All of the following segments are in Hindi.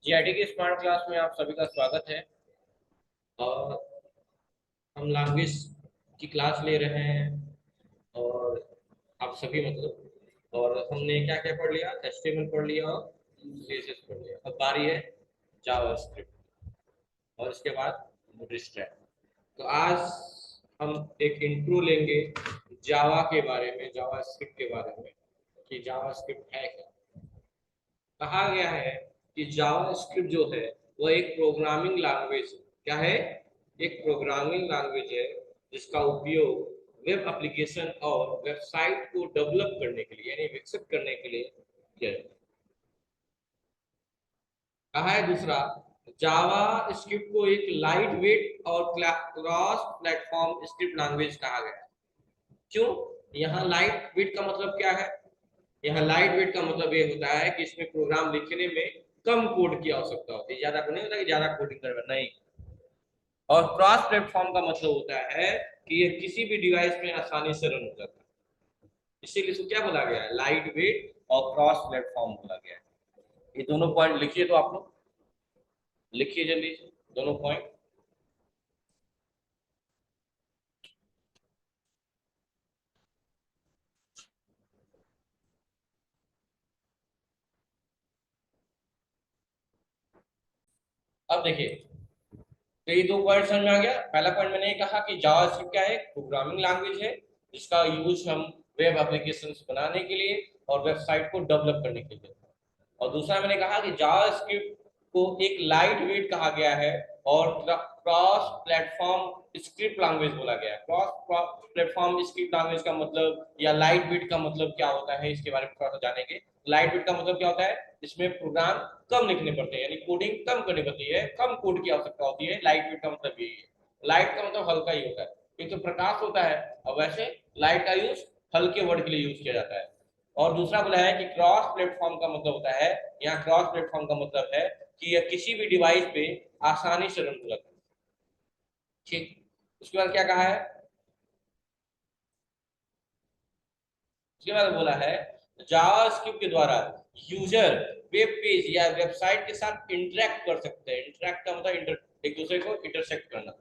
जीआईटी की स्मार्ट क्लास में आप सभी का स्वागत है। और हम लैंग्वेज की क्लास ले रहे हैं। और आप सभी मतलब और हमने क्या क्या पढ़ लिया, एचटीएमएल पढ़ लिया और सीएसएस पढ़ लिया। अब बारी है जावास्क्रिप्ट और इसके बाद बूटस्ट्रैप। तो आज हम एक इंट्रो लेंगे जावा के बारे में, जावास्क्रिप्ट के बारे में कि जावास्क्रिप्ट है क्या। कहा गया है कि जावास्क्रिप्ट जो है वह एक प्रोग्रामिंग लैंग्वेज है। क्या है? एक प्रोग्रामिंग लैंग्वेज है जिसका उपयोग वेब एप्लीकेशन और वेबसाइट को डेवलप करने के लिए यानी विकसित करने के लिए किया जाता है। कहा है दूसरा, जावा स्क्रिप्ट को एक लाइट वेट और क्रॉस प्लेटफॉर्म स्क्रिप्ट लैंग्वेज कहा गया है। क्यों? यहाँ लाइट वेट का मतलब क्या है? यहाँ लाइट वेट का मतलब ये होता है कि इसमें प्रोग्राम लिखने में कम कोड की आवश्यकता होती है। ज्यादा नहीं होता कि ज्यादा कोडिंग करना, नहीं। और क्रॉस प्लेटफॉर्म का मतलब होता है कि ये किसी भी डिवाइस में आसानी से रन हो जाता है। इसीलिए इसको क्या बोला गया है? लाइट वेट और क्रॉस प्लेटफॉर्म बोला गया है। ये दोनों पॉइंट लिखिए, तो आप लोग लिखिए जल्दी से दोनों पॉइंट। अब देखिए, तो ये दो पॉइंट समझ में आ गया। पहला पॉइंट मैंने ये कहा कि जावास्क्रिप्ट क्या है? प्रोग्रामिंग लैंग्वेज है जिसका यूज हम वेब एप्लीकेशंस बनाने के लिए और वेबसाइट को डेवलप करने के लिए। और दूसरा मैंने कहा कि जावास्क्रिप्ट को एक लाइट वेट कहा गया है और क्रॉस प्लेटफॉर्म स्क्रिप्ट लैंग्वेज बोला गया है। क्रॉस प्लेटफॉर्म स्क्रिप्ट लैंग्वेज का मतलब या लाइट वेट का मतलब क्या होता है, इसके बारे में थोड़ा सा जानेंगे। लाइट वेट का मतलब क्या होता है? इसमें प्रोग्राम कम लिखने पड़ते हैं, यानी कोडिंग कम करनी पड़ती है, कम कोड की आवश्यकता होती है। लाइट वेट का मतलब यही है। लाइट का मतलब हल्का ही होता है। एक तो प्रकाश होता है, और वैसे लाइट का यूज हल्के वर्ड के लिए यूज किया जाता है। और दूसरा बोला है कि क्रॉस प्लेटफॉर्म का मतलब होता है, यहाँ क्रॉस प्लेटफॉर्म का मतलब है कि यह किसी भी डिवाइस पे आसानी से रन हो जाता है। ठीक। उसके बाद क्या कहा है? उसके बाद बोला है जावास्क्रिप्ट के द्वारा यूजर वेब पेज या वेबसाइट के साथ इंटरेक्ट कर सकते हैं। इंटरेक्ट का मतलब एक दूसरे को इंटरसेक्ट करना।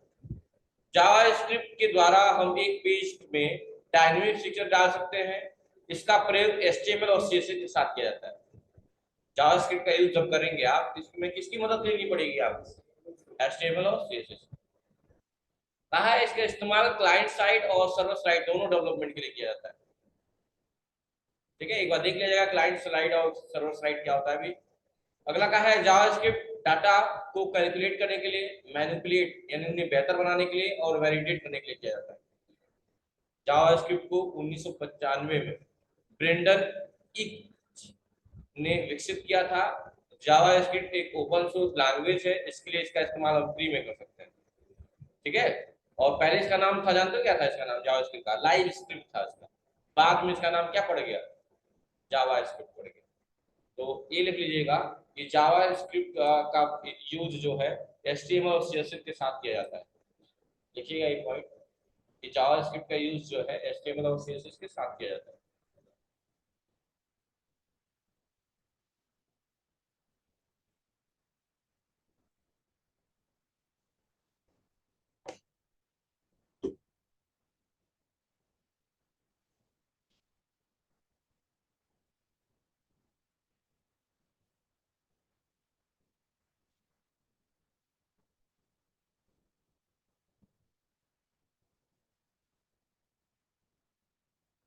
जावास्क्रिप्ट के द्वारा हम एक पेज में डायनेमिक फीचर डाल सकते हैं। इसका प्रयोग एचटीएमएल और सीएसएस के साथ किया जाता है। जावास्क्रिप्ट का यूज जब करेंगे आप, इसमें किसकी मदद लेनी पड़ेगी आपको? एचटीएमएल और सीएसएस। कहा है इसका इस्तेमाल क्लाइंट साइड और सर्वर साइड दोनों डेवलपमेंट के लिए किया जाता है। ठीक है, एक बार देख लिया जाएगा क्लाइंट साइड और सर्वर साइड क्या होता है अभी। अगला कहा है जावास्क्रिप्ट डाटा को कैलकुलेट करने के लिए, मैनिपुलेट यानी उन्हें बेहतर बनाने के लिए और वैलिडेट करने के लिए किया जाता है। जावास्क्रिप्ट को 1995 में ब्रेंडन इक ने विकसित किया था। जावास्क्रिप्ट एक ओपन सोर्स लैंग्वेज है, इसके लिए इसका इस्तेमाल हम फ्री में कर सकते हैं। ठीक है। और पहले इसका नाम था, जानते हो क्या था इसका नाम? जावास्क्रिप्ट का लाइव स्क्रिप्ट था इसका। बाद में इसका नाम क्या पड़ गया? जावास्क्रिप्ट पड़ गया। तो ये लिख लीजिएगा कि जावास्क्रिप्ट का यूज जो है एचटीएमएल और सीएसएस के साथ किया जाता है। लिखिएगा ये पॉइंट कि जावास्क्रिप्ट का यूज जो है एचटीएमएल और सीएसएस के साथ किया जाता है।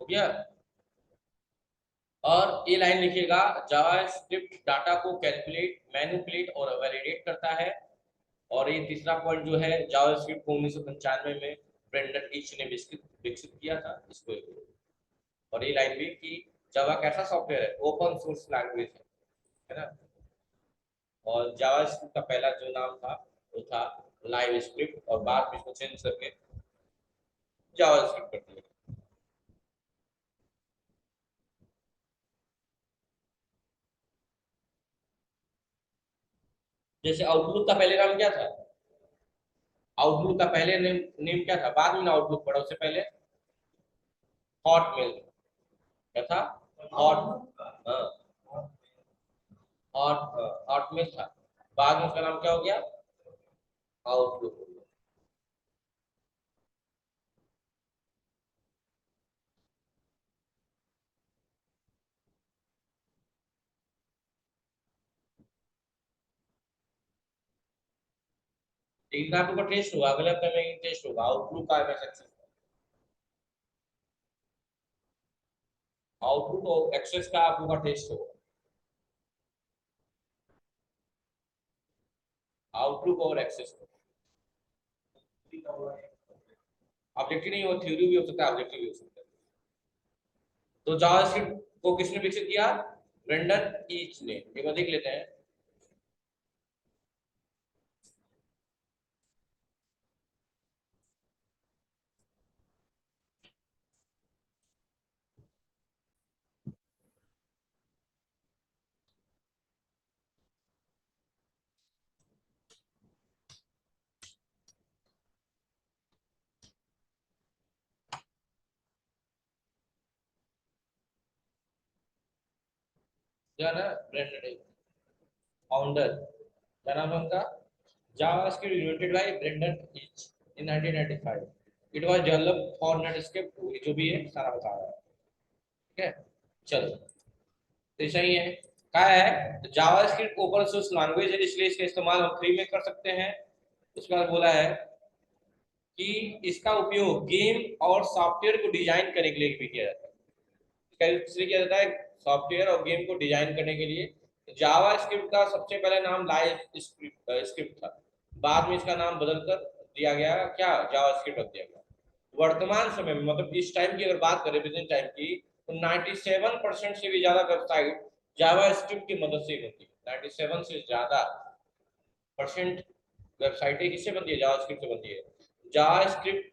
हो गया। और ये लाइन लिखिएगा, जावास्क्रिप्ट डाटा को कैलकुलेट, मैनिपुलेट और वैलिडेट करता है। और ये तीसरा पॉइंट जो है, जावास्क्रिप्ट को 1995 में ब्रेंडन ईच ने विकसित विकसित किया था इसको। और ये लाइन भी कि जावा कैसा सॉफ्टवेयर है? ओपन सोर्स लैंग्वेज है ना। और जावास्क्रिप्ट का पहला जो नाम था वो था लाइव स्क्रिप्ट, और बाद में इसको चेंज करके जावास्क्रिप्ट कर दिया। जैसे आउटलुक का पहले नाम क्या था? आउटलुक का पहले नेम नेम क्या था? बाद में आउटलुक पड़ा, उससे पहले हॉटमेल। क्या था? हॉट, हाँ, हॉटमेल था। बाद में उसका नाम क्या हो गया, आउटलुक। एक आप लोग का टेस्ट होगा, अगले हफ्ते में टेस्ट होगा आउटलुक का एमएस एक्सेस। आउटलुक और एक्सेस का आप लोग का टेस्ट होगा। आउटलुक और एक्सेस ऑब्जेक्टिव नहीं, वो थ्योरी भी हो सकता है, ऑब्जेक्टिव भी हो सकता है। तो जावास्क्रिप्ट को किसने विकसित किया, ब्रेंडन ईच ने। एक बार देख लेते हैं। जो है ना, ब्रेंडन फाउंडर, क्या नाम है उनका, JavaScript invented by Brendan Eich in 1995। It was developed for Netscape, जो भी है सारा बता रहा है। ठीक है, चलो, तो सही है। क्या है, जावास्क्रिप्ट ओपन सोर्स लैंग्वेज है, इसलिए इसका इस्तेमाल हम फ्री में कर सकते हैं। उसके बाद बोला है कि इसका उपयोग गेम और सॉफ्टवेयर को डिजाइन करने के लिए भी किया जाता है। इसलिए किया जाता है सॉफ्टवेयर और गेम को डिजाइन करने के लिए। जावा स्क्रिप्ट का सबसे पहले नाम लाइव स्क्रिप्ट था, बाद में इसका नाम बदलकर दिया गया क्या, जावा स्क्रिप्ट रख दिया गया। वर्तमान समय में, मतलब इस टाइम की अगर बात करें, प्रेजेंट टाइम की, तो 97% से भी ज्यादा वेबसाइट जावा स्क्रिप्ट की मदद से बनती है। 97 से ज्यादा परसेंट वेबसाइटें किससे बनती है, जावा स्क्रिप्ट से बनती है। जावा स्क्रिप्ट,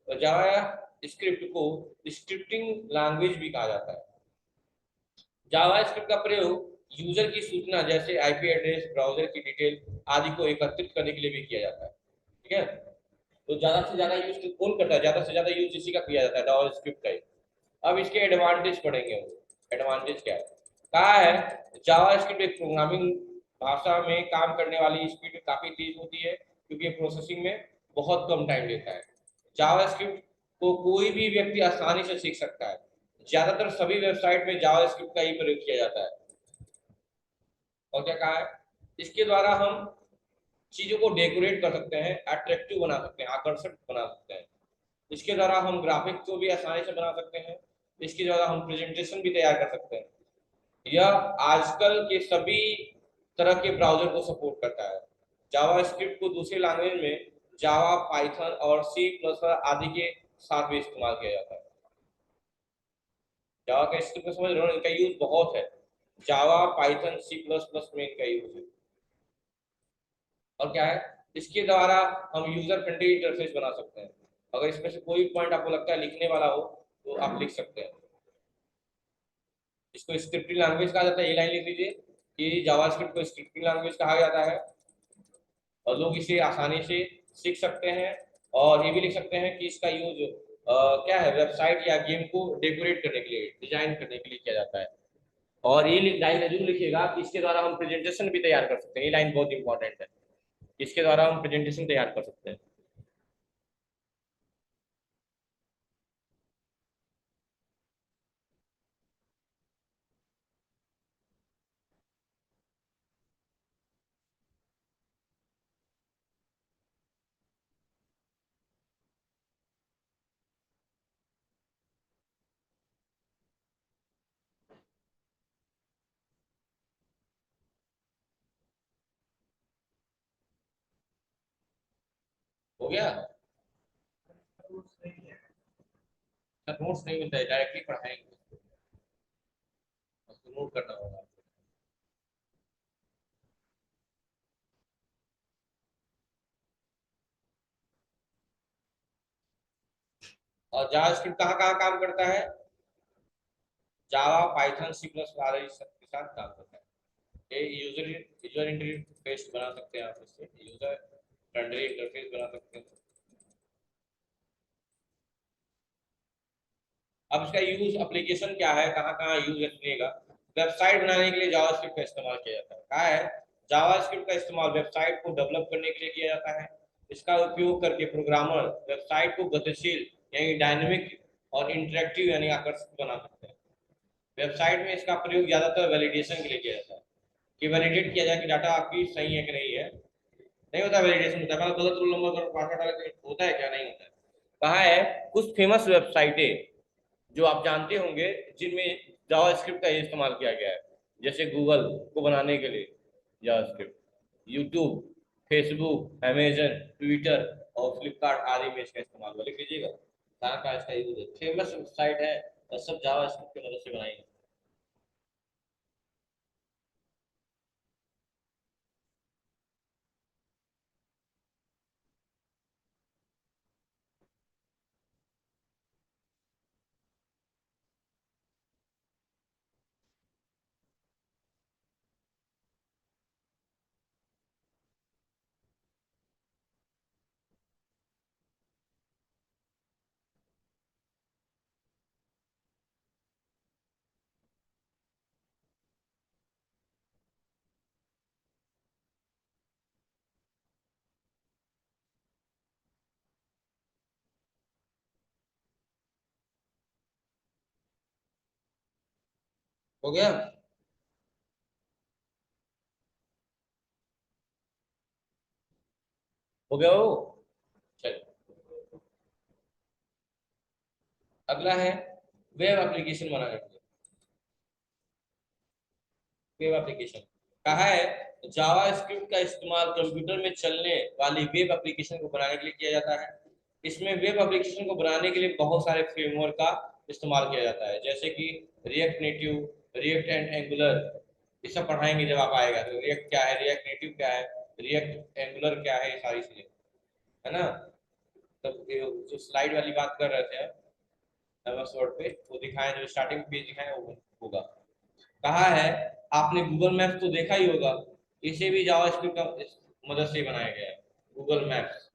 जावा स्क्रिप्ट को स्क्रिप्टिंग लैंग्वेज भी कहा जाता है। जावास्क्रिप्ट का प्रयोग यूजर की सूचना जैसे आईपी एड्रेस, ब्राउजर की डिटेल आदि को एकत्रित करने के लिए भी किया जाता है। ठीक है, तो ज्यादा से ज्यादा यूज कौन करता है, ज्यादा से ज्यादा यूज इसी का किया जाता है, जावास्क्रिप्ट का ही। अब इसके एडवांटेज पढ़ेंगे हम। एडवांटेज क्या है, कहा है जावास्क्रिप्ट एक प्रोग्रामिंग भाषा में काम करने वाली स्पीड काफी तेज होती है, क्योंकि प्रोसेसिंग में बहुत कम टाइम लेता है। जावास्क्रिप्ट को कोई भी व्यक्ति आसानी से सीख सकता है। ज्यादातर सभी वेबसाइट में जावास्क्रिप्ट का ही प्रयोग किया जाता है। और क्या कहा है, इसके द्वारा हम चीजों को डेकोरेट कर सकते हैं, अट्रैक्टिव बना सकते हैं, आकर्षक बना सकते हैं। इसके द्वारा हम ग्राफिक्स को भी आसानी से बना सकते हैं। इसके द्वारा हम प्रेजेंटेशन भी तैयार कर सकते हैं। यह आजकल के सभी तरह के ब्राउजर को सपोर्ट करता है। जावास्क्रिप्ट को दूसरे लैंग्वेज में जावा, पाइथन और सी प्लस आदि के साथ भी इस्तेमाल किया जाता है। जावा का स्क्रिप्ट को समझ रहे हो, इनका यूज बहुत है। जावा, पाइथन, सी प्लस प्लस में इनका यूज है। और क्या है, इसके द्वारा हम यूजर फ्रेंडली इंटरफेस बना सकते हैं। अगर इसमें से कोई पॉइंट आपको लगता है लिखने वाला हो, तो आप लिख सकते हैं। इसको स्क्रिप्टिंग लैंग्वेज कहा जाता है, ये लाइन लिख लीजिए कि जावास्क्रिप्ट को स्क्रिप्टिंग लैंग्वेज कहा जाता है, और लोग इसे आसानी से सीख सकते हैं। और ये भी लिख सकते हैं कि इसका यूज क्या है, वेबसाइट या गेम को डेकोरेट करने के लिए, डिजाइन करने के लिए किया जाता है। और ये लाइन जरूर लिखिएगा कि इसके द्वारा हम प्रेजेंटेशन भी तैयार कर सकते हैं। ये लाइन बहुत इंपॉर्टेंट है, इसके द्वारा हम प्रेजेंटेशन तैयार कर सकते हैं। हो गया, नोट्स नहीं मिलता है, डायरेक्टली पढ़ाएंगे, उसको नोट करना होगा। और जावास्क्रिप्ट कहाँ कहाँ काम करता है, जावा, पाइथन, सी प्लस वाले सबके साथ काम करता है। ये यूजर यूजर इंटरफेस बना सकते हैं आप, इससे यूजर फ्रेंडली इंटरफेस बना सकते हैं। अब इसका यूज एप्लीकेशन क्या है, कहाँ कहाँ यूज रखिएगा। वेबसाइट बनाने के लिए जावास्क्रिप्ट का इस्तेमाल किया जाता है। कहा है जावास्क्रिप्ट का इस्तेमाल वेबसाइट को डेवलप करने के लिए किया जाता है। इसका उपयोग करके प्रोग्रामर वेबसाइट को गतिशील यानी डायनेमिक और इंटरेक्टिव यानी आकर्षक बना सकते हैं। वेबसाइट में इसका प्रयोग ज्यादातर वैलिडेशन के लिए किया जाता है कि वैलिडेट किया जाए कि डाटा आपकी सही है कि नहीं है। नहीं होता वैलिडेशन, होता है मतलब गलत रोल नंबर पासवर्ड डाल के होता है क्या, नहीं होता है। कहा है कुछ फेमस वेबसाइटें जो आप जानते होंगे जिनमें जावास्क्रिप्ट का इस्तेमाल किया गया है, जैसे गूगल को बनाने के लिए JavaScript, YouTube, Facebook, Amazon, Twitter और फ्लिपकार्ट आदि में इसका इस्तेमाल हुआ। लिख लीजिएगा, कहाँ कहाँ इसका यूज है। फेमस वेबसाइट है और सब जावास्क्रिप्ट की मदद से बनाई है। हो गया। हो गया वो। चलिए, अगला है वेब एप्लीकेशन बनाने के लिए। वेब एप्लीकेशन कहा है जावा स्क्रिप्ट का इस्तेमाल कंप्यूटर में चलने वाली वेब एप्लीकेशन को बनाने के लिए किया जाता है। इसमें वेब एप्लीकेशन को बनाने के लिए बहुत सारे फ्रेमवर्क का इस्तेमाल किया जाता है, जैसे कि react native, react and angular. ये सब पढ़ाएंगे जब आप आएगा, तो रिएक्ट क्या है, रिएक्ट नेटिव क्या है, रिएक्ट एंगुलर क्या है, ये सारी चीजें है ना। तब ये जो स्लाइड वाली बात कर रहे थे एमएस वर्ड पे, वो दिखाएं, जो स्टार्टिंग पेज दिखाएं वो होगा। कहा है आपने गूगल मैप्स तो देखा ही होगा, इसे भी जावास्क्रिप्ट का मदद से बनाया गया है। गूगल मैप्स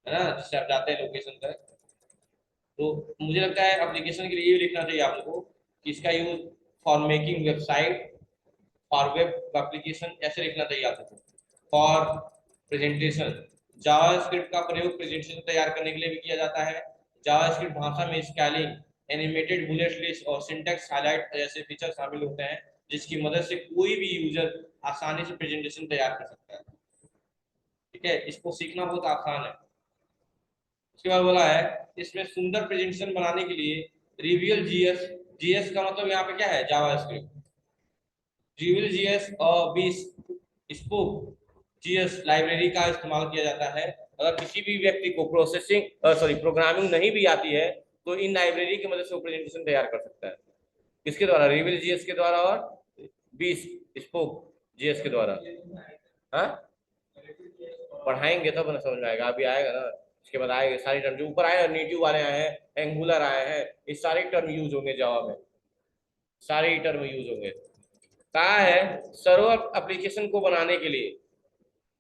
है ना, जिससे आप जाते हैं लोकेशन तक। तो मुझे लगता है एप्लीकेशन के लिए ये लिखना चाहिए आप लोगों को कि इसका use for making website, for web application ऐसे लिखना चाहिए आप लोगों को। फॉर प्रेजेंटेशन, जावास्क्रिप्ट का प्रयोग प्रेजेंटेशन तैयार करने के लिए भी किया जाता है। जावास्क्रिप्ट भाषा में स्केलिंग, एनिमेटेड बुलेट लिस्ट और सिंटैक्स हाइलाइट जैसे फीचर शामिल होते हैं, जिसकी मदद से कोई भी यूजर आसानी से प्रेजेंटेशन तैयार कर सकता है। ठीक है, इसको सीखना बहुत आसान है। उसके बाद बोला है इसमें सुंदर प्रेजेंटेशन बनाने के लिए रिवियल जीएस, जीएस का मतलब यहाँ पे क्या है, जावास्क्रिप्ट, रिवियल जीएस और बी स्पोक जीएस लाइब्रेरी का इस्तेमाल किया जाता है। अगर किसी भी व्यक्ति को प्रोग्रामिंग नहीं भी आती है, तो इन लाइब्रेरी की मदद से वो प्रेजेंटेशन तैयार कर सकता है। किसके द्वारा, रिविल जीएस के द्वारा और बी स्पोक जीएस के द्वारा। हाँ, पढ़ाएंगे तब ना समझ में आएगा, अभी आएगा ना। इसके बाद आएगा सारी टर्म जो ऊपर आए, नेटिव वाले आए हैं, एंगुलर आए हैं, ये सारे टर्म यूज होंगे जावा में, सारे टर्म यूज होंगे। कहा है सर्वर एप्लीकेशन को बनाने के लिए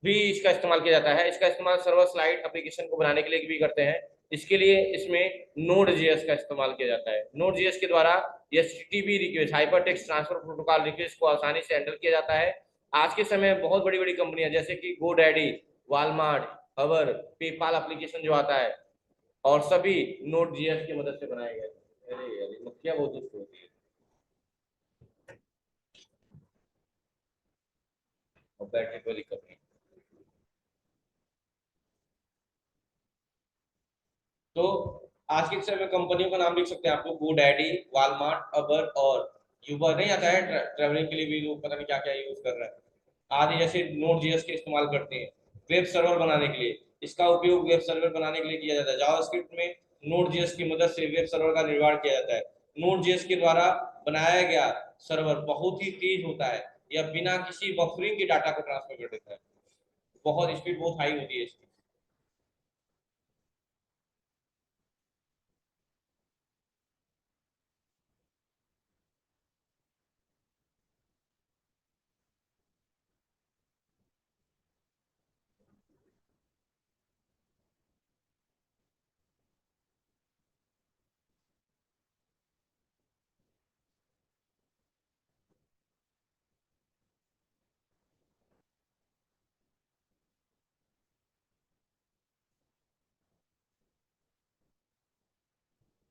भी इसका इस्तेमाल किया जाता है। इसका इस्तेमाल सर्वर स्लाइड एप्लीकेशन को बनाने के लिए भी करते हैं। इसके लिए इसमें नोड जेएस का इस्तेमाल किया जाता है। नोड जेएस के द्वारा HTTP request, hyper text transfer protocol request को आसानी से हैंडल किया जाता है। आज के समय में बहुत बड़ी बड़ी कंपनियां जैसे कि गोडैडी, वालमार्ट, हवर, पेपाल एप्लीकेशन जो आता है, और सभी नोड जेएस की मदद से बनाए गए। अरे यार, मक्खियां बहुत दुष्ट होती है। और बैटरी वाली कंपनी, तो आज के समय में कंपनियों का नाम लिख सकते हैं आप लोग, गोडैडी, वालमार्ट, अबर और यूबर। नहीं आता है ट्रैवलिंग के लिए भी लोग पता नहीं क्या क्या यूज कर रहे हैं। आदि जैसे नोड जीएस के इस्तेमाल करते हैं वेब सर्वर बनाने के लिए। इसका उपयोग वेब सर्वर बनाने के लिए किया जाता है। जावास्क्रिप्ट में नोड जीएस की मदद से वेब सर्वर का निर्माण किया जाता है। नोड जीएस के द्वारा बनाया गया सर्वर बहुत ही तेज होता है, यह बिना किसी बफरिंग के डाटा को ट्रांसफर कर देता है। बहुत स्पीड बहुत हाई होती है इसकी।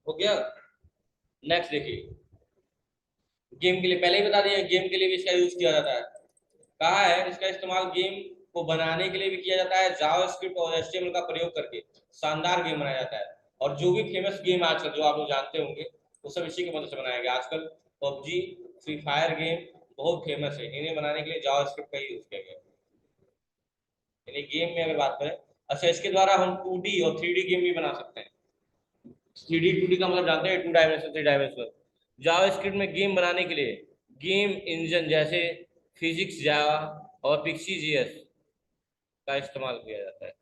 हो गया। नेक्स्ट देखिए, गेम के लिए पहले ही बता दिया, गेम के लिए भी इसका यूज किया जाता है। कहा है इसका इस्तेमाल गेम को बनाने के लिए भी किया जाता है, जावास्क्रिप्ट और एचटीएमएल का प्रयोग करके शानदार गेम बनाया जाता है। और जो भी फेमस गेम आजकल जो आप लोग जानते होंगे वो सब इसी की मदद से बनाया गया। आजकल पबजी, फ्री फायर गेम बहुत फेमस है, इन्हें बनाने के लिए जावास्क्रिप्ट का ही यूज किया गया। यानी गेम में अगर बात करें, अच्छा इसके द्वारा हम 2D और 3D गेम भी बना सकते हैं। 3D 2D का मतलब जानते हैं, 2 डायमेंशन 3 डायमेंशनल। जावास्क्रिप्ट में गेम बनाने के लिए गेम इंजन जैसे फिजिक्स जावा और पिक्सी जीएस का इस्तेमाल किया जाता है।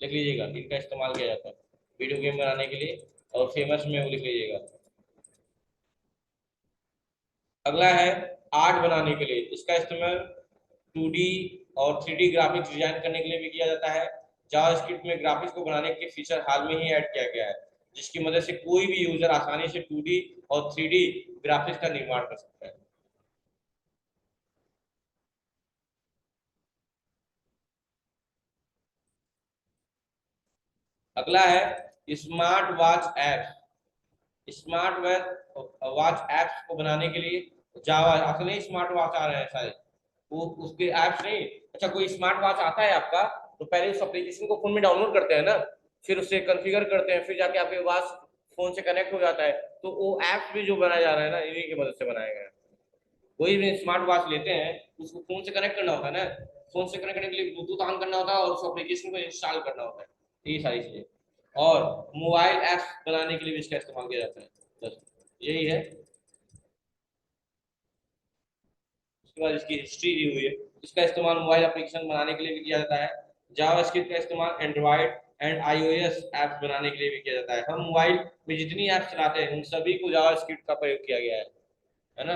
लिख लीजिएगा, इनका इस्तेमाल किया जाता है वीडियो गेम बनाने के लिए, और फेमस में वो लिख लीजिएगा। अगला है आर्ट बनाने के लिए, इसका इस्तेमाल 2D और 3D ग्राफिक्स डिजाइन करने के लिए भी किया जाता है। जावास्क्रिप्ट में ग्राफिक्स को बनाने के फीचर हाल में ही ऐड किया गया है, जिसकी मदद से कोई भी यूजर आसानी से 2D और 3D ग्राफिक्स का निर्माण कर सकता है। अगला है smart watch apps. Smart watch apps को बनाने के लिए जावा, असली स्मार्ट वॉच आ रहे हैं शायद, वो उसके एप्स नहीं। अच्छा कोई स्मार्ट वॉच आता है आपका, तो पहले उस एप्लीकेशन को फोन में डाउनलोड करते हैं ना, फिर उससे कॉन्फ़िगर करते हैं, फिर जाके आपके वॉच फोन से कनेक्ट हो जाता है। तो वो एप्स भी जो बनाया जा रहा है ना, इन्हीं की मदद से बनाया गया है। कोई भी स्मार्ट वॉच लेते हैं उसको फोन से कनेक्ट करना होता है ना, फोन से कनेक्ट करने के लिए ब्लूटूथ ऑन करना होता है और उस एप्लीकेशन को इंस्टॉल करना होता है। तो ये सारी चीजें, और मोबाइल ऐप्स बनाने के लिए भी इसका इस्तेमाल किया जाता है। बस यही है। उसके बाद इसकी हिस्ट्री दी हुई है। इसका इस्तेमाल मोबाइल एप्लीकेशन बनाने के लिए भी किया जाता है। जावास्क्रिप्ट का इस्तेमाल एंड्रॉइड एंड आईओएस ऐप्स बनाने के लिए भी किया जाता है। हम मोबाइल में जितनी ऐप्स चलाते हैं उन सभी को जावास्क्रिप्ट का प्रयोग किया गया है ना।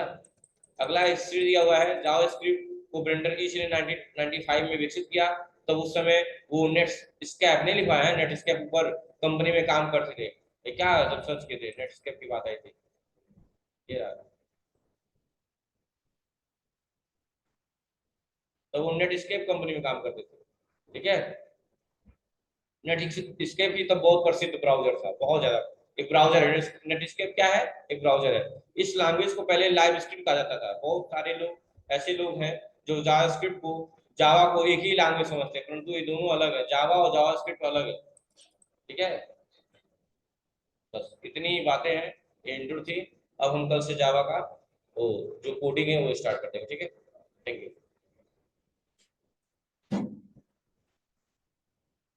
अगला हिस्ट्री दिया हुआ है। जावास्क्रिप्ट को ब्रेंडर की ने 1995 में विकसित किया। तब उस समय वो नेटस्केप नहीं लिखा है, नेटस्केप ऊपर कंपनी में काम करते थे। ये क्या जब सर्च किए थे नेटस्केप की बात आई थी, ये रहा। तब वो नेटस्केप कंपनी में काम करते थे, ठीक है। नेटस्केप ही तब बहुत प्रसिद्ध ब्राउजर था, बहुत ज्यादा। एक ब्राउजर है नेटस्केप, क्या है, एक ब्राउजर है। इस लैंग्वेज को पहले लाइव स्क्रिप्ट कहा जाता था। बहुत सारे लोग ऐसे लोग हैं जो जावास्क्रिप्ट को, जावा को एक ही लैंग्वेज समझते हैं, परंतु ये दोनों अलग है, जावा और जावास्क्रिप्ट अलग है, ठीक है। बस इतनी बातें हैं, ये इंट्रो थी। अब हम कल से जावा का वो जो कोडिंग है वो स्टार्ट करते हैं, ठीक है। Thank you.